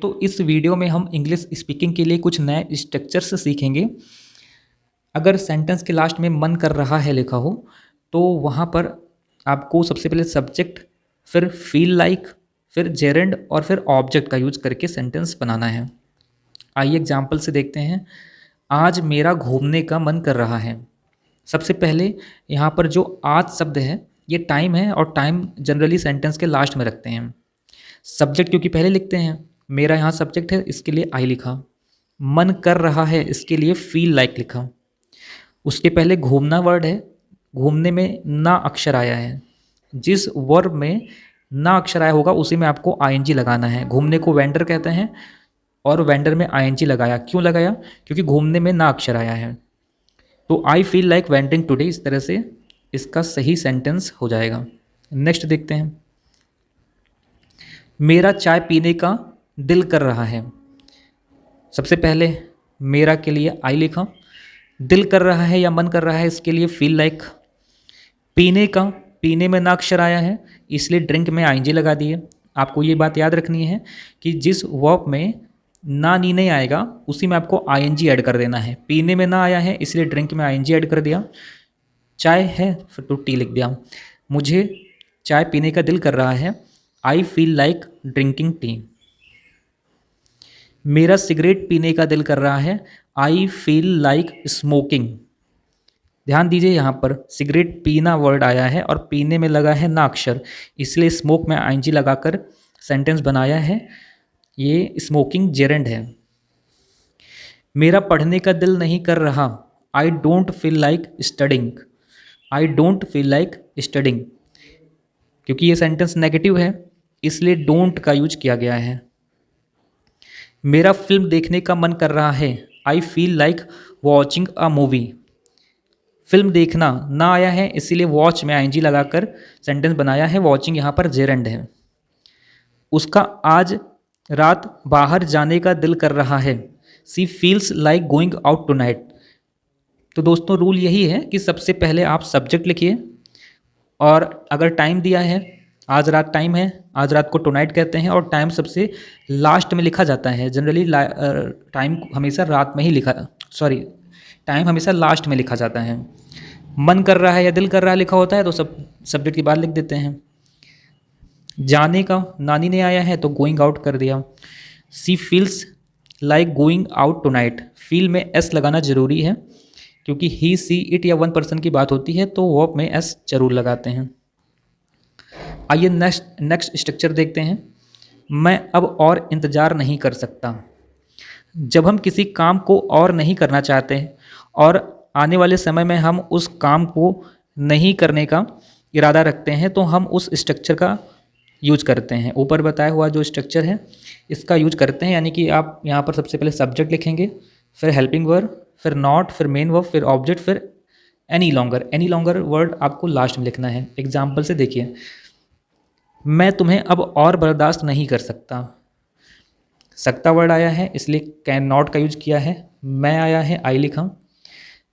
तो इस वीडियो में हम इंग्लिश स्पीकिंग के लिए कुछ नए स्ट्रक्चर्स सीखेंगे। अगर सेंटेंस के लास्ट में मन कर रहा है लिखा हो तो वहाँ पर आपको सबसे पहले सब्जेक्ट, फिर फील लाइक, फिर जेरेंड और फिर ऑब्जेक्ट का यूज करके सेंटेंस बनाना है। आइए एग्जाम्पल से देखते हैं। आज मेरा घूमने का मन कर रहा है। सबसे पहले यहाँ पर जो आज शब्द है ये टाइम है, और टाइम जनरली सेंटेंस के लास्ट में रखते हैं। सब्जेक्ट क्योंकि पहले लिखते हैं, मेरा यहाँ सब्जेक्ट है इसके लिए आई लिखा। मन कर रहा है इसके लिए फील लाइक लिखा। उसके पहले घूमना वर्ड है, घूमने में ना अक्षर आया है। जिस वर्ब में ना अक्षर आया होगा उसी में आपको आईएनजी लगाना है। घूमने को वेंडर कहते हैं और वेंडर में आईएनजी लगाया। क्यों लगाया? क्योंकि घूमने में ना अक्षर आया है। तो I feel like vending today, इस तरह से इसका सही सेंटेंस हो जाएगा। नेक्स्ट देखते हैं। मेरा चाय पीने का दिल कर रहा है। सबसे पहले मेरा के लिए आई लिखा। दिल कर रहा है या मन कर रहा है इसके लिए फील लाइक। पीने का, पीने में ना अक्षर आया है इसलिए ड्रिंक में आईएनजी लगा दिए। आपको ये बात याद रखनी है कि जिस वर्ब में ना नी नहीं आएगा उसी में आपको आईएनजी ऐड कर देना है। पीने में ना आया है इसलिए ड्रिंक में आईएनजी ऐड कर दिया। चाय है फिर तो टी लिख दिया। मुझे चाय पीने का दिल कर रहा है, I feel like drinking tea. मेरा सिगरेट पीने का दिल कर रहा है, आई फील लाइक स्मोकिंग। ध्यान दीजिए यहाँ पर सिगरेट पीना वर्ड आया है और पीने में लगा है ना अक्षर, इसलिए स्मोक में आईएनजी लगाकर सेंटेंस बनाया है। ये स्मोकिंग जेरेंड है। मेरा पढ़ने का दिल नहीं कर रहा, I don't feel like studying. I don't feel like studying, क्योंकि ये सेंटेंस नेगेटिव है इसलिए डोंट का यूज किया गया है। मेरा फिल्म देखने का मन कर रहा है, I feel like watching a movie. Film देखना ना आया है इसीलिए वॉच में आईएनजी लगाकर सेंटेंस बनाया है। वॉचिंग यहाँ पर जेरेंड है। उसका आज रात बाहर जाने का दिल कर रहा है, she feels like going out tonight. तो दोस्तों रूल यही है कि सबसे पहले आप सब्जेक्ट लिखिए, और अगर टाइम दिया है, आज रात टाइम है, आज रात को टुनाइट कहते हैं, और टाइम सबसे लास्ट में लिखा जाता है। जनरली टाइम हमेशा रात में ही टाइम हमेशा लास्ट में लिखा जाता है। मन कर रहा है या दिल कर रहा है लिखा होता है तो सब सब्जेक्ट की बात लिख देते हैं। जाने का नानी ने आया है तो गोइंग आउट कर दिया। She feels like going out tonight, feel में एस लगाना जरूरी है क्योंकि ही सी इट या वन पर्सन की बात होती है तो वर्ब में एस जरूर लगाते हैं। आइए नेक्स्ट स्ट्रक्चर देखते हैं। मैं अब और इंतज़ार नहीं कर सकता। जब हम किसी काम को और नहीं करना चाहते हैं और आने वाले समय में हम उस काम को नहीं करने का इरादा रखते हैं तो हम उस स्ट्रक्चर का यूज करते हैं। ऊपर बताया हुआ जो स्ट्रक्चर है इसका यूज करते हैं, यानी कि आप यहाँ पर सबसे पहले सब्जेक्ट लिखेंगे, फिर हेल्पिंग वर्ब, फिर नॉट, फिर मेन वर्ब, फिर ऑब्जेक्ट, फिर any longer. Any longer word आपको लास्ट में लिखना है। एग्जाम्पल से देखिए। मैं तुम्हें अब और बर्दाश्त नहीं कर सकता वर्ड आया है इसलिए कैन नॉट का यूज किया है। मैं आया है आई लिखा।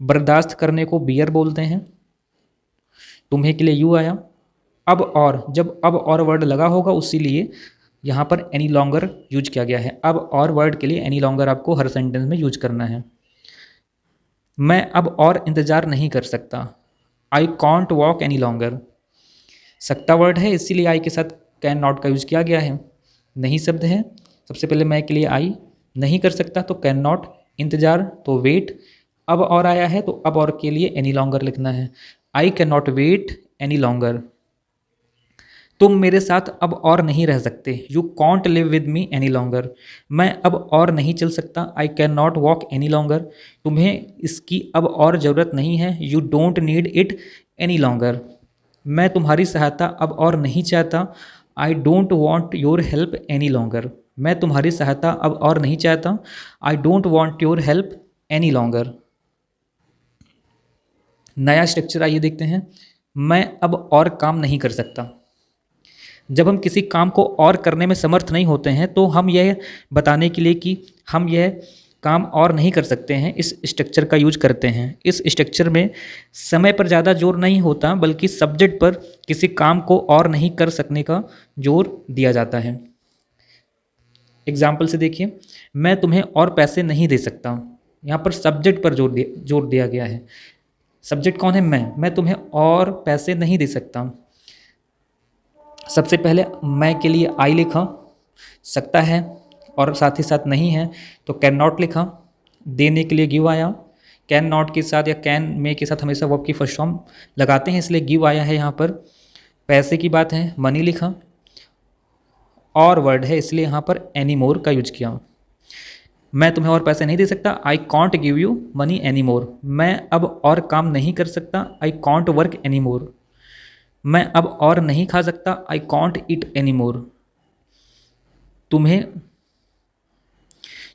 बर्दाश्त करने को बियर बोलते हैं। तुम्हें के लिए यू आया। अब और, जब अब और वर्ड लगा होगा उसीलिए यहाँ पर एनी लॉन्गर यूज किया गया है। अब और वर्ड के लिए एनी लॉन्गर आपको हर सेंटेंस में यूज करना है। मैं अब और इंतज़ार नहीं कर सकता, I can't walk any longer. सकता वर्ड है इसीलिए आई के साथ कैन नॉट का यूज किया गया है। नहीं शब्द है, सबसे पहले मैं के लिए आई, नहीं कर सकता तो कैन नॉट, इंतज़ार तो वेट, अब और आया है तो अब और के लिए एनी लॉन्गर लिखना है। I can not wait any longer. तुम मेरे साथ अब और नहीं रह सकते, you can't live with me any longer. मैं अब और नहीं चल सकता, I can not walk any longer. तुम्हें इसकी अब और ज़रूरत नहीं है, you don't need it any longer. मैं तुम्हारी सहायता अब और नहीं चाहता, I don't want your help any longer. मैं तुम्हारी सहायता अब और नहीं चाहता, I don't want your help any longer. नया स्ट्रक्चर आइए देखते हैं। मैं अब और काम नहीं कर सकता। जब हम किसी काम को और करने में समर्थ नहीं होते हैं तो हम यह बताने के लिए कि हम यह काम और नहीं कर सकते हैं इस स्ट्रक्चर का यूज करते हैं। इस स्ट्रक्चर में समय पर ज़्यादा जोर नहीं होता बल्कि सब्जेक्ट पर किसी काम को और नहीं कर सकने का जोर दिया जाता है। एग्जाम्पल से देखिए, मैं तुम्हें और पैसे नहीं दे सकता। यहाँ पर सब्जेक्ट पर जोर दिया गया है। सब्जेक्ट कौन है? मैं तुम्हें और पैसे नहीं दे सकता। सबसे पहले मैं के लिए आई लिखा, सकता है और साथ ही साथ नहीं है तो कैन नॉट लिखा। देने के लिए गिव आया, कैन नॉट के साथ या कैन में के साथ हमेशा वर्ब की फर्स्ट फॉर्म लगाते हैं, इसलिए गिव आया है यहाँ पर। पैसे की बात है, मनी लिखा, और वर्ड है इसलिए यहाँ पर एनी मोर का यूज किया। मैं तुम्हें और पैसे नहीं दे सकता, I can't give you money any more. मैं अब और काम नहीं कर सकता, I can't work any more. मैं अब और नहीं खा सकता, I can't eat any more. तुम्हें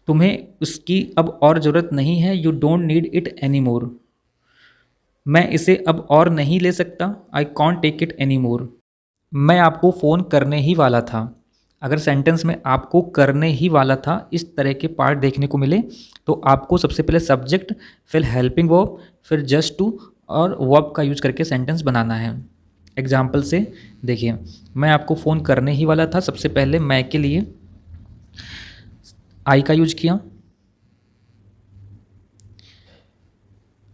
तुम्हें उसकी अब और ज़रूरत नहीं है, you don't need it any more. मैं इसे अब और नहीं ले सकता, I can't take it any more. मैं आपको फ़ोन करने ही वाला था। अगर सेंटेंस में आपको करने ही वाला था इस तरह के पार्ट देखने को मिले तो आपको सबसे पहले सब्जेक्ट, फिर हेल्पिंग वर्ब, फिर जस्ट टू और वर्ब का यूज करके सेंटेंस बनाना है। एग्जाम्पल से देखिए, मैं आपको फ़ोन करने ही वाला था, सबसे पहले मैं के लिए आई का यूज किया।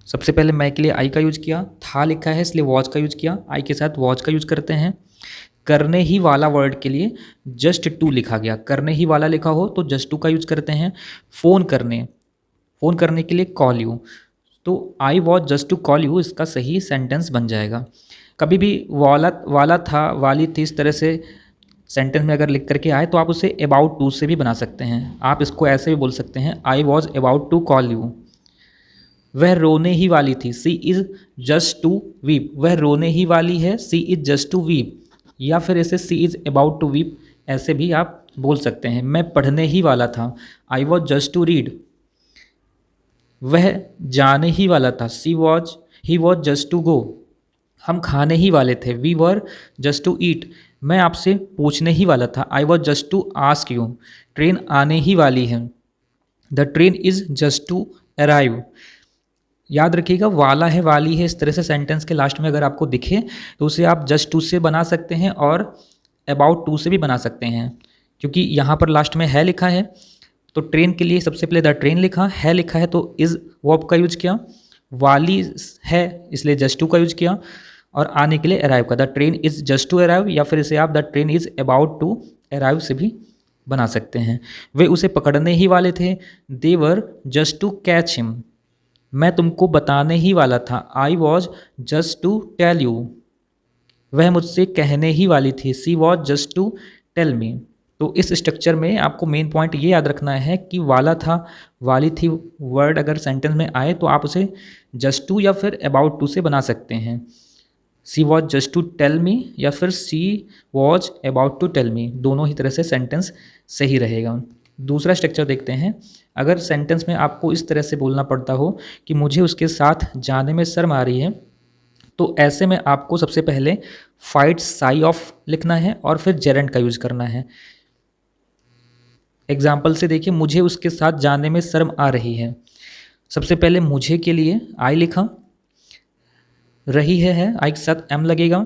सबसे पहले मैं के लिए आई का यूज किया, था लिखा है इसलिए वॉच का यूज किया, आई के साथ वॉच का यूज करते हैं। करने ही वाला वर्ड के लिए जस्ट टू लिखा गया, करने ही वाला लिखा हो तो जस्ट टू का यूज करते हैं। फ़ोन करने के लिए कॉल यू, तो I was just to call you इसका सही सेंटेंस बन जाएगा। कभी भी वाला था, वाली थी इस तरह से सेंटेंस में अगर लिख करके आए तो आप उसे अबाउट टू से भी बना सकते हैं। आप इसको ऐसे भी बोल सकते हैं, I was about to call you. वह रोने ही वाली थी, she is just to weep. वह रोने ही वाली है, she is just to weep. या फिर इसे she is about to weep ऐसे भी आप बोल सकते हैं। मैं पढ़ने ही वाला था, I was just to read. वह जाने ही वाला था, he was just to go. हम खाने ही वाले थे, we were just to eat. मैं आपसे पूछने ही वाला था, I was just to ask you. Train आने ही वाली है, the train is just to arrive. याद रखिएगा, वाला है, वाली है, इस तरह से सेंटेंस के लास्ट में अगर आपको दिखे तो उसे आप जस्ट टू से बना सकते हैं और अबाउट टू से भी बना सकते हैं। क्योंकि यहाँ पर लास्ट में है लिखा है तो ट्रेन के लिए सबसे पहले द ट्रेन लिखा है, लिखा है तो इज़ वर्ब का यूज किया। वाली है इसलिए जस्ट टू का यूज किया और आने के लिए अराइव का, the train is just to arrive. या फिर इसे आप the train is about to arrive से भी बना सकते हैं। वे उसे पकड़ने ही वाले थे, they were just to catch him. मैं तुमको बताने ही वाला था, I was just to tell you. वह मुझसे कहने ही वाली थी, she was just to tell me. तो इस स्ट्रक्चर में आपको मेन पॉइंट ये याद रखना है कि वाला था, वाली थी वर्ड अगर सेंटेंस में आए तो आप उसे जस्ट टू या फिर अबाउट टू से बना सकते हैं। She was just to tell me या फिर she was about to tell me, दोनों ही तरह से सेंटेंस सही रहेगा। दूसरा स्ट्रक्चर देखते हैं। अगर सेंटेंस में आपको इस तरह से बोलना पड़ता हो कि मुझे उसके साथ जाने में शर्म आ रही है, तो ऐसे में आपको सबसे पहले फाइट साई ऑफ लिखना है और फिर जेरेंट का यूज करना है। एग्जाम्पल से देखिए, मुझे उसके साथ जाने में शर्म आ रही है। सबसे पहले मुझे के लिए आई लिखा, रही है आई के साथ एम लगेगा।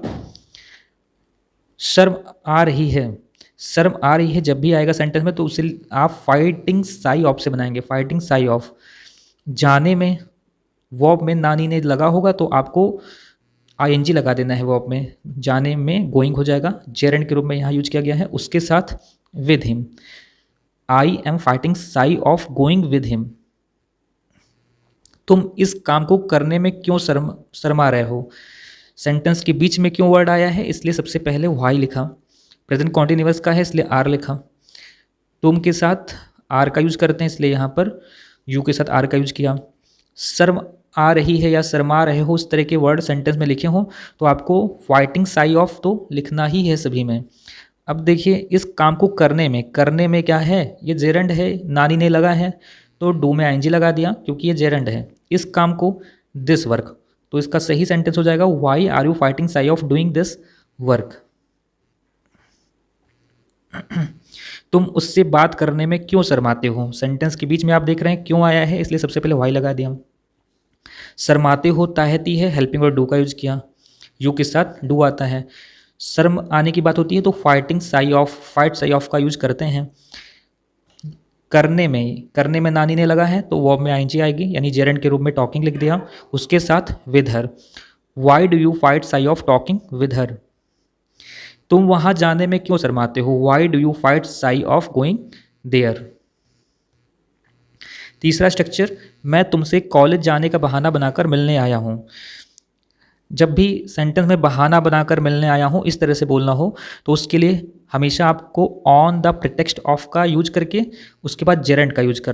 शर्म आ रही है, शर्म आ रही है जब भी आएगा सेंटेंस में तो उसे आप फाइटिंग साई ऑफ से बनाएंगे, फाइटिंग साई ऑफ। जाने में वर्ब में नानी ने लगा होगा तो आपको आईएनजी लगा देना है वर्ब में, जाने में गोइंग हो जाएगा। जेरेंट के रूप में यहाँ यूज किया गया है, उसके साथ with him. I am fighting shy of going with him. तुम इस काम को करने में क्यों शर्मा रहे हो। सेंटेंस के बीच में क्यों वर्ड आया है, इसलिए सबसे पहले वाई लिखा। प्रेजेंट कॉन्टिन्यूअस का है इसलिए आर लिखा। तुम के साथ आर का यूज करते हैं इसलिए यहाँ पर यू के साथ आर का यूज किया। शर्म आ रही है या शर्मा रहे हो, इस तरह के वर्ड सेंटेंस में लिखे हों तो आपको फाइटिंग साई ऑफ तो लिखना ही है सभी में। अब देखिए, इस काम को करने में क्या है, ये जेरेंड है, नानी ने लगा है तो डू में आईएनजी लगा दिया क्योंकि ये जेरेंड है। इस काम को दिस वर्क, तो इसका सही सेंटेंस हो जाएगा why are you fighting shy of doing this work. तुम उससे बात करने में क्यों शर्माते हो। सेंटेंस के बीच में आप देख रहे हैं क्यों आया है इसलिए सबसे पहले वाई लगा दिया। शर्माते हो ताहती है, हेल्पिंग और डू का यूज किया। यू के साथ डू आता है। शर्म आने की बात होती है तो fighting shy of, fight shy of का यूज करते हैं। करने में नानी ने लगा है तो वर्ब में आईएनजी आएगी, यानी जेरेंड के रूप में टॉकिंग लिख दिया, उसके साथ with her. Why do you fight shy of talking with her, तुम वहां जाने में क्यों शर्माते हो, why do you fight shy of going there. तीसरा स्ट्रक्चर, मैं तुमसे कॉलेज जाने का बहाना बनाकर मिलने आया हूं। जब भी सेंटेंस में बहाना बनाकर मिलने आया हूं इस तरह से बोलना हो तो उसके लिए हमेशा आपको ऑन द प्रिटेक्स्ट ऑफ का यूज करके उसके बाद जेरेंड का यूज करना।